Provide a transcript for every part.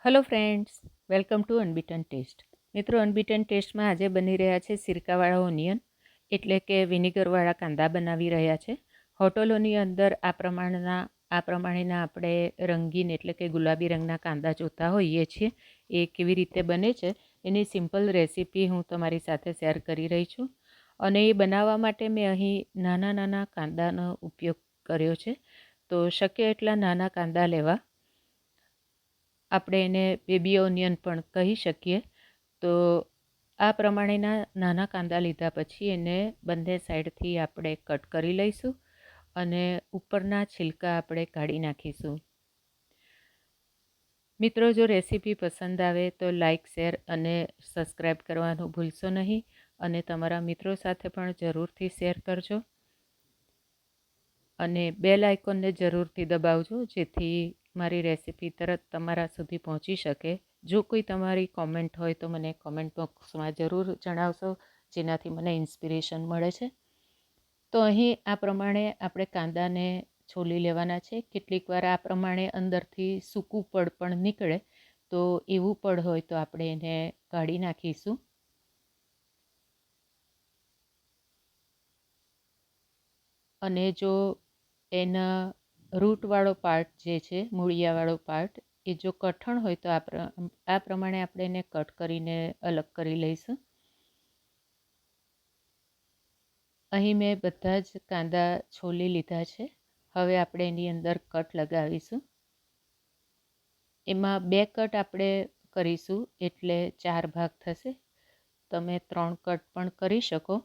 Hello friends, welcome to unbeaten test. મિત્રો, unbeaten ટેસ્ટમાં આજે બની રહ્યા છે સિરકાવાળા ઓનિયન, એટલે કે વિનેગરવાળા કાંદા બનાવી રહ્યા છે. હોટલોની અંદર આ પ્રમાણેના આપણે રંગીન એટલે કે ગુલાબી રંગના કાંદા જોતા હોઈએ છીએ. એ કેવી રીતે બને છે એની સિમ્પલ રેસીપી હું તમારી સાથે શેર કરી રહી છું. અને એ બનાવવા માટે મેં અહીં નાના નાના કાંદાનો ઉપયોગ કર્યો છે. તો શક્ય એટલા નાના કાંદા લેવા. આપણે એને બેબી ઓનિયન પણ કહી શકીએ. તો આ પ્રમાણેના નાના કાંદા લીધા પછી એને બંને સાઈડથી આપણે કટ કરી લઈશું અને ઉપરના છિલકા આપણે કાઢી નાખીશું. મિત્રો, જો રેસીપી પસંદ આવે તો લાઈક, શેર અને સબસ્ક્રાઈબ કરવાનું ભૂલશો નહીં અને તમારા મિત્રો સાથે પણ જરૂરથી શેર કરજો અને બેલ આઇકોનને જરૂરથી દબાવજો, જેથી મારી રેસીપી તરત તમારા સુધી પહોંચી શકે. જો કોઈ તમારી કોમેન્ટ હોય તો મને કોમેન્ટ બોક્સમાં જરૂર જણાવશો, જેનાથી મને ઇન્સ્પિરેશન મળે છે. તો અહીં આ પ્રમાણે આપણે કાંદાને છોલી લેવાના છે. કેટલીક વાર આ પ્રમાણે અંદરથી સૂકું પડ પણ નીકળે, તો એવું પડ હોય તો આપણે એને કાઢી નાખીશું. અને જો એના રૂટવાળો પાર્ટ જે છે, મૂળિયાવાળો પાર્ટ, એ જો કઠણ હોય તો આ પ્રમાણે આપણે એને કટ કરીને અલગ કરી લઈશું. અહીં મેં બધા જ કાંદા છોલી લીધા છે. હવે આપણે એની અંદર કટ લગાવીશું. એમાં 2 કટ આપણે કરીશું, એટલે 4 ભાગ થશે. તમે 3 કટ પણ કરી શકો.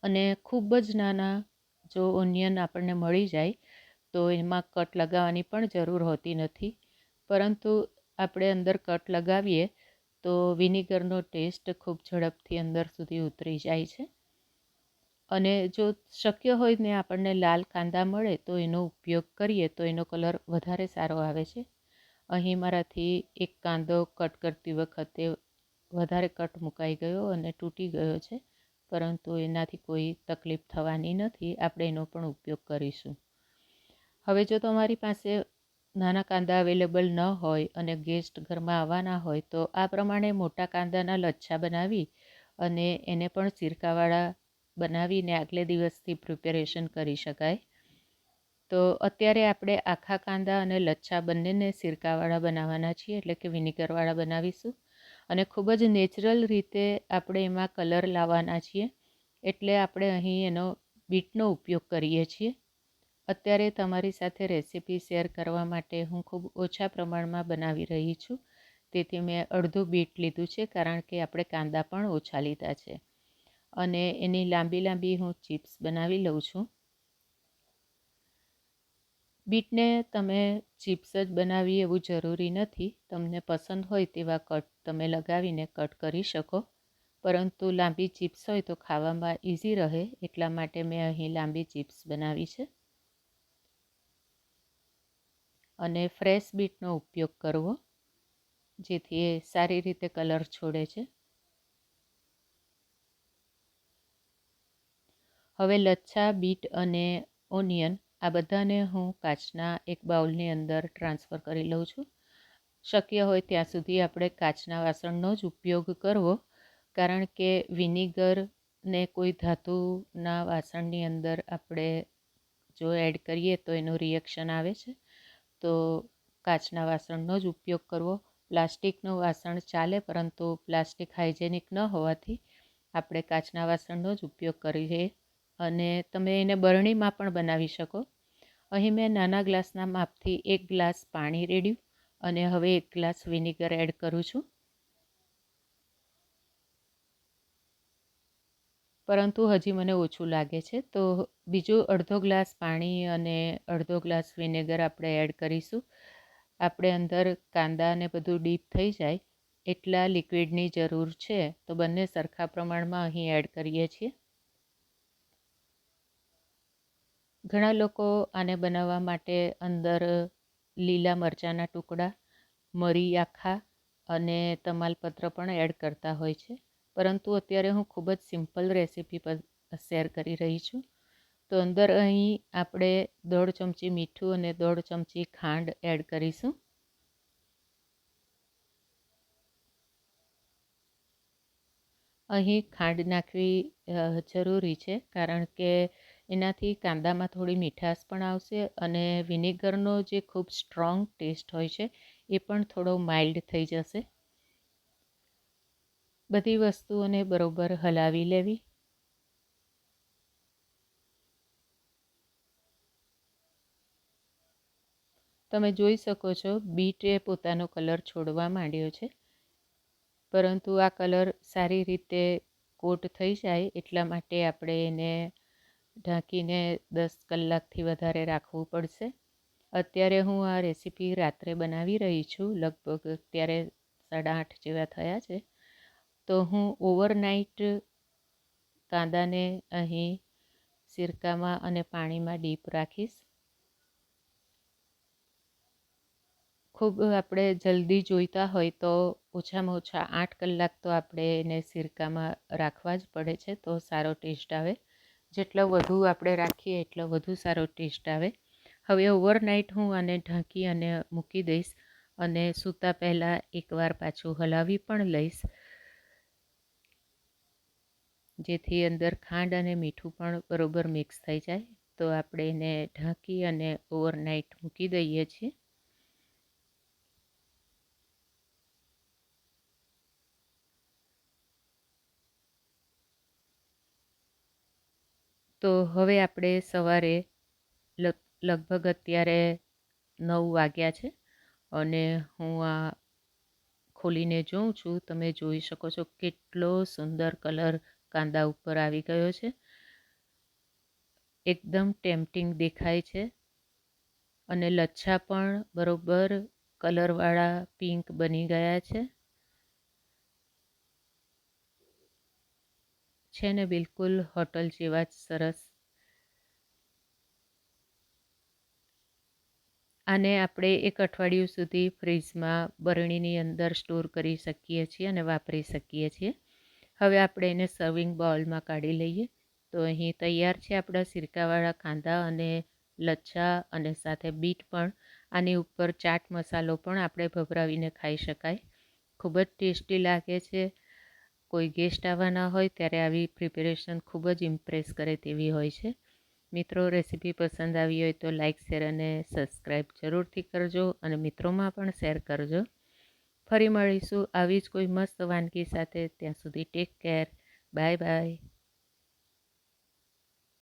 અને ખૂબ જ નાના જો ઓનિયન આપણને મળી જાય તો એમાં કટ લગાવવાની પણ જરૂર હોતી નથી, પરંતુ આપણે અંદર કટ લગાવીએ તો વિનેગરનો ટેસ્ટ ખૂબ ઝડપથી અંદર સુધી ઉતરી જાય છે. અને જો શક્ય હોય ને આપણને લાલ કાંદા મળે તો એનો ઉપયોગ કરીએ તો એનો કલર વધારે સારો આવે છે. અહીં મારાથી એક કાંદો કટ કરતી વખતે વધારે કટ મુકાઈ ગયો અને તૂટી ગયો છે, પરંતુ એનાથી કોઈ તકલીફ થવાની નથી. આપણે એનો પણ ઉપયોગ કરીશું. હવે જો તમારી પાસે નાના કાંદા અવેલેબલ ન હોય અને ગેસ્ટ ઘરમાં આવવાના હોય તો આ પ્રમાણે મોટા કાંદાના લચ્છા બનાવી અને એને પણ સિરકાવાળા બનાવીને આગલે દિવસથી પ્રિપેરેશન કરી શકાય. તો અત્યારે આપણે આખા કાંદા અને લચ્છા બંનેને સિરકાવાળા બનાવવાના છીએ, એટલે કે વિનેગરવાળા બનાવીશું. અને ખૂબ જ નેચરલ રીતે આપણે એમાં કલર લાવવાના છીએ, એટલે આપણે અહીં એનો બીટનો ઉપયોગ કરીએ છીએ. અત્યારે તમારી સાથે રેસીપી શેર કરવા માટે હું ખૂબ ઓછા પ્રમાણમાં બનાવી રહી છું, તેથી મેં અડધું બીટ લીધું છે, કારણ કે આપણે કાંદા પણ ઓછા લીધા છે. અને એની લાંબી લાંબી હું ચિપ્સ બનાવી લઉં છું. બીટને તમે ચિપ્સ જ બનાવી એવું જરૂરી નથી. તમને પસંદ હોય તેવા કટ તમે લગાવીને કટ કરી શકો, પરંતુ લાંબી ચિપ્સ હોય તો ખાવામાં ઇઝી રહે, એટલા માટે મેં અહીં લાંબી ચિપ્સ બનાવી છે. અને ફ્રેશ બીટનો ઉપયોગ કરવો, જેથી એ સારી રીતે કલર છોડે છે. હવે લચ્છા, બીટ અને ઓનિયન આ બધાને હું કાચના એક બાઉલની અંદર ટ્રાન્સફર કરી લઉં છું. શક્ય હોય ત્યાં સુધી આપણે કાચના વાસણનો જ ઉપયોગ કરવો, કારણ કે વિનેગરને કોઈ ધાતુના વાસણની અંદર આપણે જો એડ કરીએ તો એનું રિએક્શન આવે છે. તો કાચના વાસણનો જ ઉપયોગ કરવો. પ્લાસ્ટિકનું વાસણ ચાલે, પરંતુ પ્લાસ્ટિક હાઇજેનિક ન હોવાથી આપણે કાચના વાસણનો જ ઉપયોગ કરીએ. અને તમે એને બરણીમાં પણ બનાવી શકો. અહીં મેં નાના ગ્લાસના માપથી 1 ગ્લાસ પાણી રેડ્યું અને હવે 1 ગ્લાસ વિનેગર એડ કરું છું. પરંતુ હજી મને ઓછું લાગે છે, તો બીજો અડધો ગ્લાસ પાણી અને અડધો ગ્લાસ વિનેગર આપણે એડ કરીશું. આપણે અંદર કાંદાને બધું ડીપ થઈ જાય એટલા લિક્વિડની જરૂર છે, તો બંને સરખા પ્રમાણમાં અહીં એડ કરીએ છીએ. ઘણા લોકો આને બનાવવા માટે અંદર લીલા મરચાંના ટુકડા, મરી આખા અને તમાલપત્ર પણ એડ કરતા હોય છે, પરંતુ અત્યારે હું ખૂબ જ સિમ્પલ રેસીપી પર શેર કરી રહી છું. તો અંદર અહીં આપણે 1.5 ચમચી મીઠું અને 1.5 ચમચી ખાંડ એડ કરીશું. અહીં ખાંડ નાખવી જરૂરી છે, કારણ કે એનાથી કાંદામાં થોડી મીઠાશ પણ આવશે અને વિનેગરનો જે ખૂબ સ્ટ્રોંગ ટેસ્ટ હોય છે એ પણ થોડો માઇલ્ડ થઈ જશે. બધી વસ્તુઓને બરોબર હલાવી લેવી. તમે જોઈ શકો છો બીટે પોતાનો કલર છોડવા માંડ્યો છે, પરંતુ આ કલર સારી રીતે કોટ થઈ જાય એટલા માટે આપણે એને ઢાંકીને 10 કલાકથી વધારે રાખવું પડશે. અત્યારે હું આ રેસીપી રાત્રે બનાવી રહી છું, લગભગ અત્યારે 8:30 જેવા થયા છે. તો હું ઓવરનાઇટ કાંદાને અહીં સિરકામાં અને પાણીમાં ડીપ રાખીશ. ખૂબ આપણે જલ્દી જોઈતા હોય તો ઓછામાં ઓછા 8 કલાક તો આપણે એને સિરકામાં રાખવા જ પડે છે, તો સારો ટેસ્ટ આવે. જેટલો વધુ આપણે રાખીએ એટલો વધુ સારો ટેસ્ટ આવે. હવે ઓવરનાઇટ હું આને ઢાંકી અને મૂકી દઈશ અને સૂતા પહેલાં એકવાર પાછું હલાવી પણ લઈશ, જેથી અંદર ખાંડ અને મીઠું પણ બરોબર મિક્સ થઈ જાય. તો આપણે એને ઢાંકી અને ઓવરનાઇટ મૂકી દઈએ છીએ. તો હવે આપણે સવારે લગભગ અત્યારે 9 વાગ્યા છે અને હું આ ખોલીને જોઉં છું. તમે જોઈ શકો છો કેટલો સુંદર કલર કાંદા ઉપર આવી ગયો છે. એકદમ ટેમ્પટિંગ દેખાય છે અને લચ્છા પણ બરોબર કલરવાળા પિંક બની ગયા છે ને બિલકુલ હોટલ જેવા જ સરસ. આને આપણે 1 અઠવાડિયું સુધી ફ્રીજમાં બરણીની અંદર સ્ટોર કરી શકીએ છીએ અને વાપરી શકીએ છીએ. હવે આપણે એને સર્વિંગ બાઉલમાં કાઢી લઈએ. તો અહીં તૈયાર છે આપણા સિરકાવાળા કાંદા અને લચ્છા, અને સાથે બીટ પણ. આની ઉપર ચાટ મસાલો પણ આપણે ભભરાવીને ખાઈ શકાય. ખૂબ જ ટેસ્ટી લાગે છે. કોઈ ગેસ્ટ આવવાના હોય ત્યારે આવી પ્રિપેરેશન ખૂબ જ ઇમ્પ્રેસ કરે તેવી હોય છે. મિત્રો, રેસીપી પસંદ આવી હોય તો લાઇક, શેર અને સબસ્ક્રાઈબ જરૂરથી કરજો અને મિત્રોમાં પણ શેર કરજો. ફરી મળીશું આવી જ કોઈ મસ્ત વાનગી સાથે. ત્યાં સુધી ટેક કેર. Bye bye.